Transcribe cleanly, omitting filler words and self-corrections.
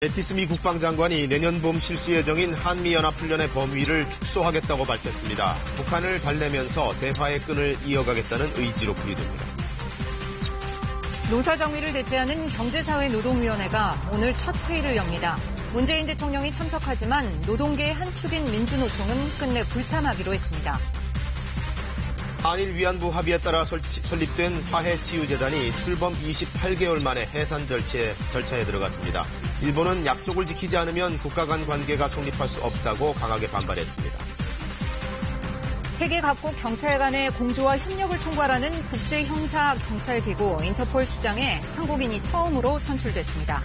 매티스 미 국방장관이 내년 봄 실시 예정인 한미연합훈련의 범위를 축소하겠다고 밝혔습니다. 북한을 달래면서 대화의 끈을 이어가겠다는 의지로 풀이됩니다. 노사정위를 대체하는 경제사회노동위원회가 오늘 첫 회의를 엽니다. 문재인 대통령이 참석하지만 노동계의 한 축인 민주노총은 끝내 불참하기로 했습니다. 한일 위안부 합의에 따라 설립된 화해치유재단이 출범 28개월 만에 해산 절차에 들어갔습니다. 일본은 약속을 지키지 않으면 국가 간 관계가 성립할 수 없다고 강하게 반발했습니다. 세계 각국 경찰 간의 공조와 협력을 총괄하는 국제형사경찰기구 인터폴 수장에 한국인이 처음으로 선출됐습니다.